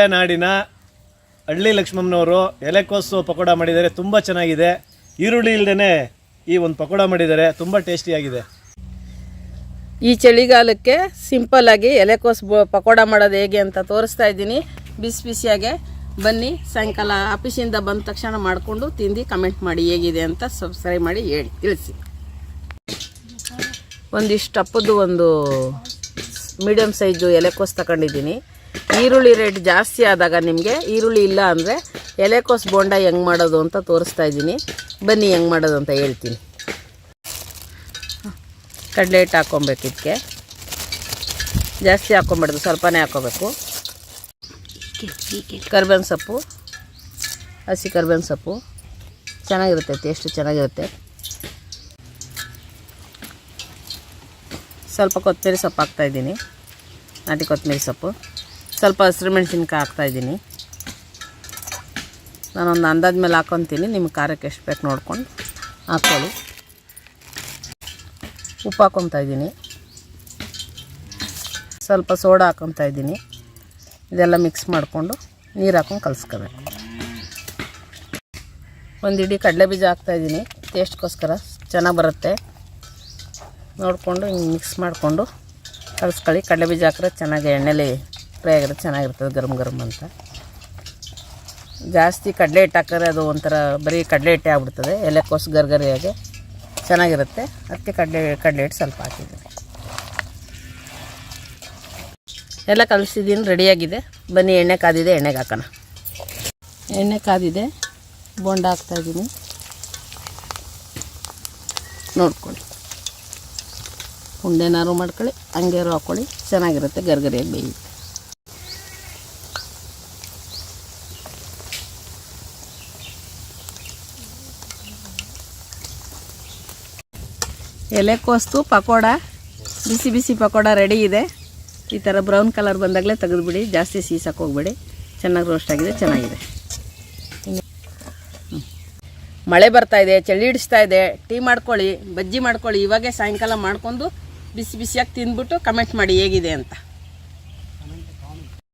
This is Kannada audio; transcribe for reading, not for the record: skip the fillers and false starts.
ನಾಡಿನ ಹಳ್ಳಿ ಲಕ್ಷ್ಮಮ್ಮನವರು ಎಲೆಕೋಸು ಪಕೋಡ ಮಾಡಿದ್ದಾರೆ. ತುಂಬ ಚೆನ್ನಾಗಿದೆ. ಈರುಳ್ಳಿ ಇಲ್ಲದೇ ಈ ಒಂದು ಪಕೋಡ ಮಾಡಿದ್ದಾರೆ. ತುಂಬ ಟೇಸ್ಟಿಯಾಗಿದೆ. ಈ ಚಳಿಗಾಲಕ್ಕೆ ಸಿಂಪಲ್ಲಾಗಿ ಎಲೆಕೋಸು ಪಕೋಡ ಮಾಡೋದು ಹೇಗೆ ಅಂತ ತೋರಿಸ್ತಾ ಇದ್ದೀನಿ. ಬಿಸಿ ಬಿಸಿಯಾಗೆ ಬನ್ನಿ. ಸಾಯಂಕಾಲ ಆಫೀಸಿಂದ ಬಂದ ತಕ್ಷಣ ಮಾಡಿಕೊಂಡು ತಿಂದು ಕಮೆಂಟ್ ಮಾಡಿ ಹೇಗಿದೆ ಅಂತ ಸಬ್ಸ್ಕ್ರೈಬ್ ಮಾಡಿ ಹೇಳಿ ತಿಳಿಸಿ. ಒಂದಿಷ್ಟು ಅಪ್ಪದ್ದು ಒಂದು ಮೀಡಿಯಮ್ ಸೈಜು ಎಲೆಕೋಸು ತಗೊಂಡಿದ್ದೀನಿ. ಈರುಳ್ಳಿ ರೇಟ್ ಜಾಸ್ತಿ ಆದಾಗ ನಿಮಗೆ ಈರುಳ್ಳಿ ಇಲ್ಲ ಅಂದರೆ ಎಲೆಕೋಸು ಬೋಂಡ ಹೆಂಗೆ ಮಾಡೋದು ಅಂತ ತೋರಿಸ್ತಾ ಇದ್ದೀನಿ. ಬನ್ನಿ ಹೆಂಗೆ ಮಾಡೋದು ಅಂತ ಹೇಳ್ತೀನಿ. ಕಡಲೆ ಹಿಟ್ಟು ಹಾಕ್ಕೊಬೇಕು. ಇದಕ್ಕೆ ಜಾಸ್ತಿ ಹಾಕ್ಕೊಂಬಾರ್ದು, ಸ್ವಲ್ಪನೇ ಹಾಕ್ಕೋಬೇಕು. ಕರ್ಬೇವಿನ ಸೊಪ್ಪು, ಹಸಿ ಕರ್ಬೇವಿನ ಸೊಪ್ಪು ಚೆನ್ನಾಗಿರುತ್ತೆ, ಟೇಸ್ಟು ಚೆನ್ನಾಗಿರುತ್ತೆ. ಸ್ವಲ್ಪ ಕೊತ್ತಂಬರಿ ಸೊಪ್ಪು ಹಾಕ್ತಾಯಿದ್ದೀನಿ, ನಾಟಿ ಕೊತ್ತಂಬರಿ ಸೊಪ್ಪು. ಸ್ವಲ್ಪ ಹಸಿರು ಮೆಣಸಿನ್ಕಾಯಿ ಹಾಕ್ತಾಯಿದ್ದೀನಿ. ನಾನೊಂದು ಅಂದಾಜ ಮೇಲೆ ಹಾಕ್ಕೊತೀನಿ. ನಿಮ್ಗೆ ಖಾರಕ್ಕೆ ಎಷ್ಟು ಬೇಕು ನೋಡ್ಕೊಂಡು ಹಾಕ್ಕೊಳ್ಳಿ. ಉಪ್ಪು ಹಾಕ್ಕೊತಾಯಿದ್ದೀನಿ, ಸ್ವಲ್ಪ ಸೋಡಾ ಹಾಕ್ಕೊತಾಯಿದ್ದೀನಿ. ಇದೆಲ್ಲ ಮಿಕ್ಸ್ ಮಾಡಿಕೊಂಡು ನೀರು ಹಾಕ್ಕೊಂಡು ಕಲಿಸ್ಕೋಬೇಕು. ಒಂದು ಇಡೀ ಕಡಲೆ ಬೀಜ ಹಾಕ್ತಾಯಿದ್ದೀನಿ, ಟೇಸ್ಟ್ಗೋಸ್ಕರ ಚೆನ್ನಾಗಿ ಬರುತ್ತೆ. ನೋಡಿಕೊಂಡು ಹಿಂಗೆ ಮಿಕ್ಸ್ ಮಾಡಿಕೊಂಡು ಕಲಿಸ್ಕೊಳ್ಳಿ. ಕಡಲೆ ಬೀಜ ಹಾಕಿದ್ರೆ ಚೆನ್ನಾಗಿ ಎಣ್ಣೆಲಿ ಫ್ರೈ ಆಗಿರೋದು ಚೆನ್ನಾಗಿರ್ತದೆ, ಗರಂ ಗರಂ ಅಂತ. ಜಾಸ್ತಿ ಕಡಲೆ ಹಿಟ್ಟು ಹಾಕಿದ್ರೆ ಅದು ಒಂಥರ ಬರೀ ಕಡಲೆ ಹಿಟ್ಟೆ ಆಗ್ಬಿಡ್ತದೆ. ಎಲೆಕೋಸು ಗರ್ಗರಿಯಾಗೆ ಚೆನ್ನಾಗಿರುತ್ತೆ. ಅದಕ್ಕೆ ಕಡಲೆ ಹಿಟ್ಟು ಸ್ವಲ್ಪ ಹಾಕಿದ್ದೀನಿ. ಎಲ್ಲ ಕಲಿಸಿದ್ದೀನಿ, ರೆಡಿಯಾಗಿದೆ. ಬನ್ನಿ, ಎಣ್ಣೆ ಕಾದಿದೆ, ಎಣ್ಣೆಗೆ ಹಾಕೋಣ. ಎಣ್ಣೆ ಕಾದಿದೆ, ಬೋಂಡ ಹಾಕ್ತಾಯಿದ್ದೀನಿ. ನೋಡ್ಕೊಳ್ಳಿ, ಉಂಡೆನಾರು ಮಾಡ್ಕೊಳ್ಳಿ, ಹಂಗೇರು ಹಾಕ್ಕೊಳ್ಳಿ, ಚೆನ್ನಾಗಿರುತ್ತೆ. ಗರ್ಗರಿಯಾಗಿ ಬೇಯಿ. ಎಲೆಕೋಸು ಪಕೋಡ, ಬಿಸಿ ಬಿಸಿ ಪಕೋಡ ರೆಡಿ ಇದೆ. ಈ ಥರ ಬ್ರೌನ್ ಕಲರ್ ಬಂದಾಗಲೇ ತೆಗೆದುಬಿಡಿ, ಜಾಸ್ತಿ ಸೀಸಕ್ಕೆ ಹೋಗ್ಬೇಡಿ. ಚೆನ್ನಾಗಿ ರೋಸ್ಟ್ ಆಗಿದೆ, ಚೆನ್ನಾಗಿದೆ. ಮಳೆ ಬರ್ತಾಯಿದೆ, ಚಳಿ ಹಿಡಿಸ್ತಾ ಇದೆ. ಟೀ ಮಾಡ್ಕೊಳ್ಳಿ, ಬಜ್ಜಿ ಮಾಡ್ಕೊಳ್ಳಿ. ಇವಾಗೇ ಸಾಯಂಕಾಲ ಮಾಡ್ಕೊಂಡು ಬಿಸಿ ಬಿಸಿಯಾಗಿ ತಿಂದ್ಬಿಟ್ಟು ಕಮೆಂಟ್ ಮಾಡಿ ಹೇಗಿದೆ ಅಂತ.